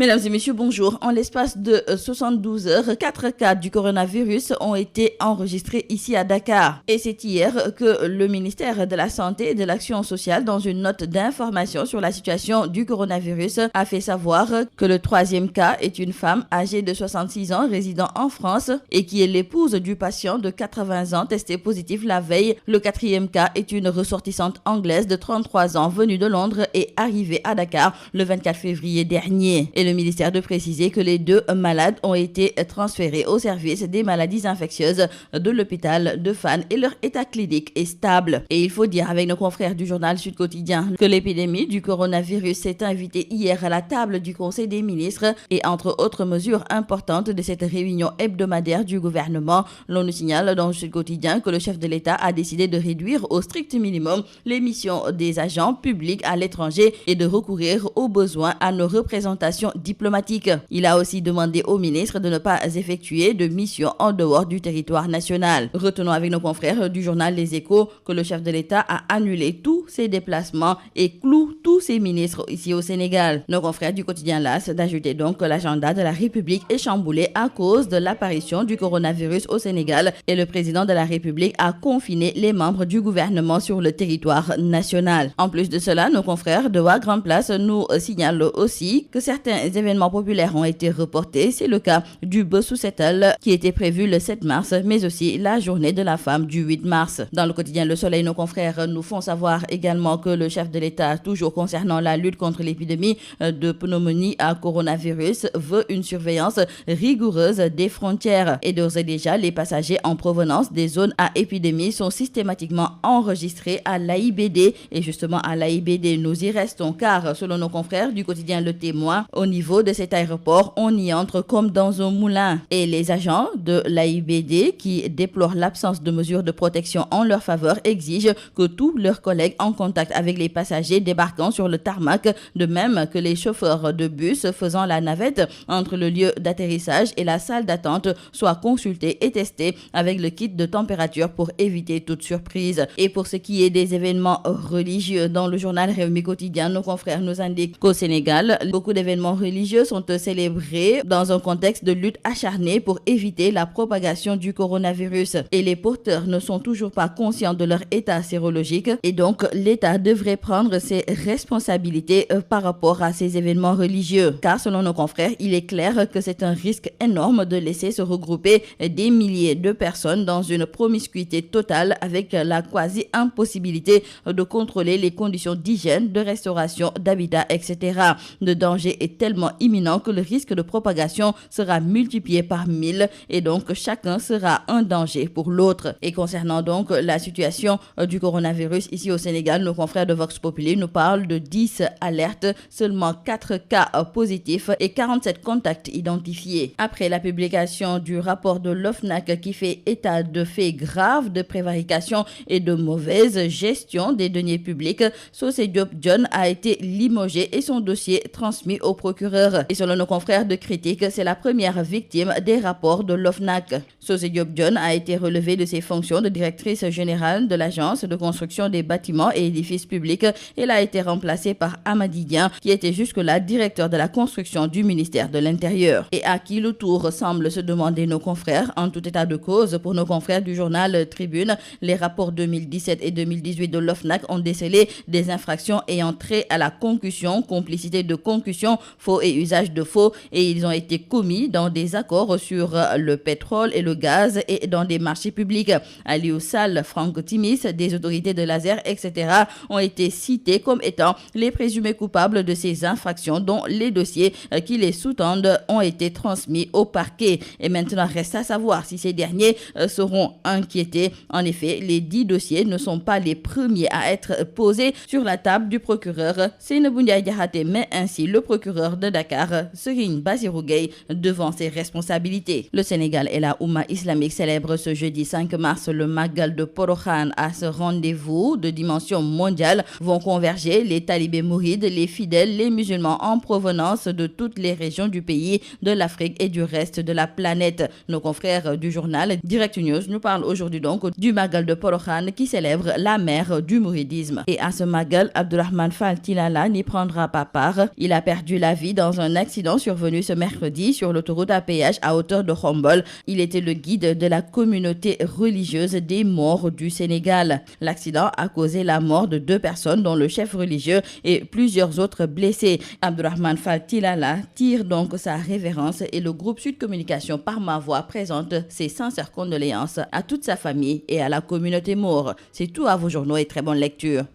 Mesdames et messieurs, bonjour. En l'espace de 72 heures, 4 cas du coronavirus ont été enregistrés ici à Dakar. Et c'est hier que le ministère de la Santé et de l'Action sociale, dans une note d'information sur la situation du coronavirus, a fait savoir que le 3e cas est une femme âgée de 66 ans résidant en France et qui est l'épouse du patient de 80 ans testé positif la veille. Le 4e cas est une ressortissante anglaise de 33 ans venue de Londres et arrivée à Dakar le 24 février dernier. Et le ministère de préciser que les 2 malades ont été transférés au service des maladies infectieuses de l'hôpital de Fann et leur état clinique est stable. Et il faut dire avec nos confrères du journal Sud Quotidien que l'épidémie du coronavirus s'est invitée hier à la table du Conseil des ministres et entre autres mesures importantes de cette réunion hebdomadaire du gouvernement, l'on nous signale dans Sud Quotidien que le chef de l'État a décidé de réduire au strict minimum les missions des agents publics à l'étranger et de recourir au besoin à nos représentations diplomatique. Il a aussi demandé au ministre de ne pas effectuer de mission en dehors du territoire national. Retenons avec nos confrères du journal Les Échos que le chef de l'État a annulé tous ses déplacements et cloue tous ses ministres ici au Sénégal. Nos confrères du quotidien LAS d'ajouter donc que l'agenda de la République est chamboulé à cause de l'apparition du coronavirus au Sénégal et le président de la République a confiné les membres du gouvernement sur le territoire national. En plus de cela, nos confrères de Wa Grand Place nous signalent aussi que certains événements populaires ont été reportés. C'est le cas du Bossou Setal qui était prévu le 7 mars, mais aussi la journée de la femme du 8 mars. Dans le quotidien Le Soleil, nos confrères nous font savoir également que le chef de l'État, toujours concernant la lutte contre l'épidémie de pneumonie à coronavirus, veut une surveillance rigoureuse des frontières. Et d'ores et déjà, les passagers en provenance des zones à épidémie sont systématiquement enregistrés à l'AIBD. Et justement, à l'AIBD, nous y restons car, selon nos confrères du quotidien Le Témoin, au niveau de cet aéroport, on y entre comme dans un moulin. Et les agents de l'AIBD, qui déplorent l'absence de mesures de protection en leur faveur, exigent que tous leurs collègues en contact avec les passagers débarquant sur le tarmac, de même que les chauffeurs de bus faisant la navette entre le lieu d'atterrissage et la salle d'attente, soient consultés et testés avec le kit de température pour éviter toute surprise. Et pour ce qui est des événements religieux, dans le journal Réumi Quotidien, nos confrères nous indiquent qu'au Sénégal, beaucoup d'événements religieux sont célébrés dans un contexte de lutte acharnée pour éviter la propagation du coronavirus. Et les porteurs ne sont toujours pas conscients de leur état sérologique et donc l'État devrait prendre ses responsabilités par rapport à ces événements religieux. Car selon nos confrères, il est clair que c'est un risque énorme de laisser se regrouper des milliers de personnes dans une promiscuité totale avec la quasi-impossibilité de contrôler les conditions d'hygiène, de restauration, d'habitat, etc. Le danger est tellement imminent que le risque de propagation sera multiplié par 1000 et donc chacun sera un danger pour l'autre. Et concernant donc la situation du coronavirus ici au Sénégal, nos confrères de Vox Populi nous parlent de 10 alertes, seulement 4 cas positifs et 47 contacts identifiés. Après la publication du rapport de l'OFNAC qui fait état de faits graves de prévarication et de mauvaise gestion des deniers publics, Socé Diop John a été limogé et son dossier transmis au procureur. Et selon nos confrères de Critique, c'est la première victime des rapports de l'OFNAC. Socé Diop John a été relevée de ses fonctions de directrice générale de l'Agence de construction des bâtiments et édifices publics. Elle a été remplacée par Amady Dieng, qui était jusque-là directeur de la construction du ministère de l'Intérieur. Et à qui le tour semble se demander nos confrères. En tout état de cause, pour nos confrères du journal Tribune, les rapports 2017 et 2018 de l'OFNAC ont décelé des infractions ayant trait à la concussion, complicité de concussion, faux et usage de faux, et ils ont été commis dans des accords sur le pétrole et le gaz et dans des marchés publics. Aliou Sall, Franck Timis, des autorités de l'Azer, etc. ont été cités comme étant les présumés coupables de ces infractions dont les dossiers qui les sous-tendent ont été transmis au parquet. Et maintenant, reste à savoir si ces derniers seront inquiétés. En effet, les 10 dossiers ne sont pas les premiers à être posés sur la table du procureur Seynabou Ndiaye Diakhaté, mais ainsi le procureur de Dakar, Serigne Bassirou Gueye, devant ses responsabilités. Le Sénégal et la Oumma islamique célèbrent ce jeudi 5 mars le Magal de Porokhane. À ce rendez-vous de dimension mondiale vont converger les talibés mourides, les fidèles, les musulmans en provenance de toutes les régions du pays, de l'Afrique et du reste de la planète. Nos confrères du journal Direct News nous parlent aujourd'hui donc du Magal de Porokhane qui célèbre la mère du mouridisme. Et à ce Magal, Abdourahmane Fall Tilala n'y prendra pas part. Il a perdu la vie vie dans un accident survenu ce mercredi sur l'autoroute à péage à hauteur de Khombole. Il était le guide de la communauté religieuse des morts du Sénégal. L'accident a causé la mort de 2 personnes, dont le chef religieux et plusieurs autres blessés. Abdourahmane Fall Tilala tire donc sa révérence et le groupe Sud Communication par ma voix présente ses sincères condoléances à toute sa famille et à la communauté maure. C'est tout à vos journaux et très bonne lecture.